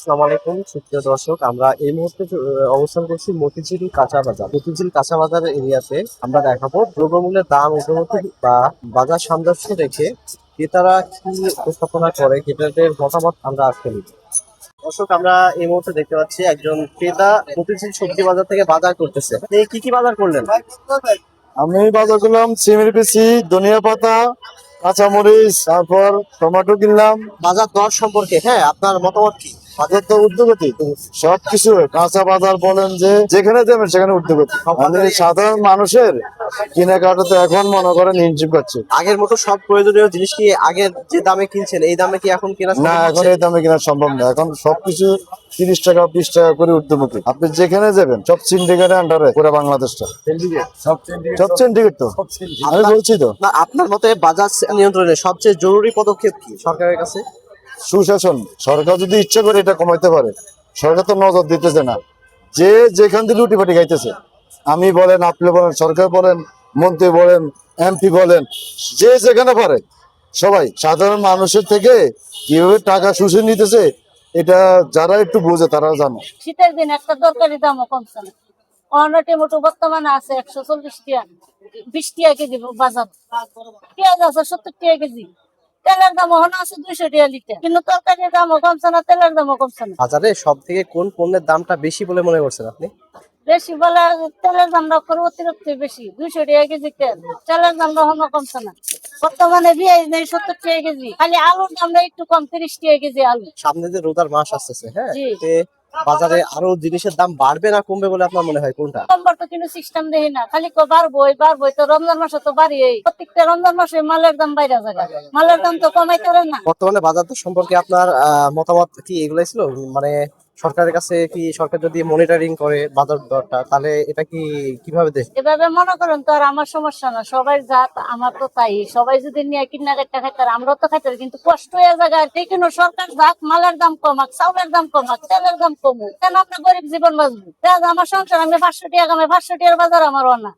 আসসালামু আলাইকুম সুপ্রিয় দর্শক, আমরা এই মুহূর্তে অবস্থান করছি মতিঝিল কাঁচা বাজার। মতিঝিল কাঁচা বাজার এরিয়াতে আমরা দেখাবো দ্রব্যমূল্যের দাম ঊর্ধ্বমুখী বা বাজার সামঞ্জস্য রেখে ক্রেতারা কি উপস্থাপনা করে, ক্রেতাদের মতামত আমরা আজকে নিব। দর্শক, আমরা এই মুহূর্তে দেখতে পাচ্ছি একজন ক্রেতা মতিঝিল সবজি বাজার থেকে বাজার করতেছে। আপনি কি কি বাজার করলেন? আমি বাজার করলাম সিমের পিসি, ধনিয়া পাতা, কাঁচামরিচ, তারপর টমেটো কিনলাম। বাজার দর সম্পর্কে আপনার মতামত কি? বাজার তো ঊর্ধ্বগতি, সবকিছু কাঁচা বাজার বলেন যে যেখানে যাবেন সেখানে ঊর্ধ্বগতি। মানে সাধারণ মানুষের কেনাকাটা তো এখন মনে করেন হিমশিম খাচ্ছে। আগের মতো সব প্রয়োজনীয় জিনিস কি আগের যে দামে কিনছেন এই দামে কি এখন কেনা না, সম্ভব এখন হচ্ছে? এই দামে কেনা সম্ভব না। এখন সবকিছু 30 টাকা 20 টাকা করে ঊর্ধ্বমুখী। আপনি যেখানে যাবেন সব সিন্ডিকেটের আন্ডারে পুরো বাংলাদেশটা সব সিন্ডিকেট। তো আমি বলছি তো, না, আপনার মতে বাজার নিয়ন্ত্রণের সবচেয়ে জরুরি পদক্ষেপ কি সরকারের কাছে? সুশাসন। সরকার যদি ইচ্ছা করে এটা কমাইতে পারে, সরকার তো নজর দিতেছে না। যে যেখান থেকে লুটি পাটি খাইতেছে, আমি বলেন, আপনি বলেন, সরকার বলেন, মন্ত্রী বলেন, এমপি বলেন, যে যেখানে পারে সবাই সাধারণ মানুষের থেকে কিভাবে টাকা শুষে নিতেছে, এটা যারা একটু বোঝে তারা জানে। শীতের দিন একটা তরকারি দামও কমছে না। টমেটো বর্তমানে আছে 140 টাকা, 20 টাকা কেজি বাজার। পেঁয়াজ আছে 70 টাকা কেজি। তেলের দাম ওখানে আছে 200 টাকা লিটার, কিন্তু তরকারির দামও কমছে না, তেলের দামও কমছে না। বাজারে সব থেকে কোন পণ্যের দামটা বেশি বলে মনে করছেন আপনি? বেশি বলে তেলের দামটা করে অতিরিক্ত বেশি, 200 টাকা কেজি তেল। তেলের দামটা ওখানে কমছে না। বর্তমানে পেঁয়াজ নেই 70 টাকা কেজি, খালি আলুর দামটা একটু কম, 30 টাকা কেজি আলু। সামনে যে রোজার মাস আসতেছে, জি। এতে বাজারে আরো জিনিসের দাম বাড়বে না কমবে বলে আপনার মনে হয় কোনটা? কমবার তো কোনো সিস্টেম দেখি না, খালি বাড়বই তো। রমজান মাসে তো বাড়ি, প্রত্যেকটা রমজান মাসে মালের দাম বাইরে যায়, মালের দাম তো কমাইতে পারে না। বর্তমানে বাজার দর সম্পর্কে আপনার মতামত কি এগুলাই ছিল? মানে সরকারের কাছে কি, সরকার যদি মনিটরিং করে বাজার দরটা, তাহলে এটা কি কিভাবে দেখ? এভাবে মনে করেন তো আর আমার সমস্যা না, সবাই জাত আমার তো তাই। সবাই যদি নিয়ে কিনা কাটটা খাইতে আমরাও তো খাইতে, কিন্তু কষ্ট হয়ে জায়গায় কিন্তু সরকার যাক, মালের দাম কমাক, চাউলের দাম কমাক, তেলের দাম কমুক, কেন আমরা গরিব জীবন বাঁচবো? আমার সংসার, আমি 500 টাকা কামাই, 500 টাকার বাজার আমার না।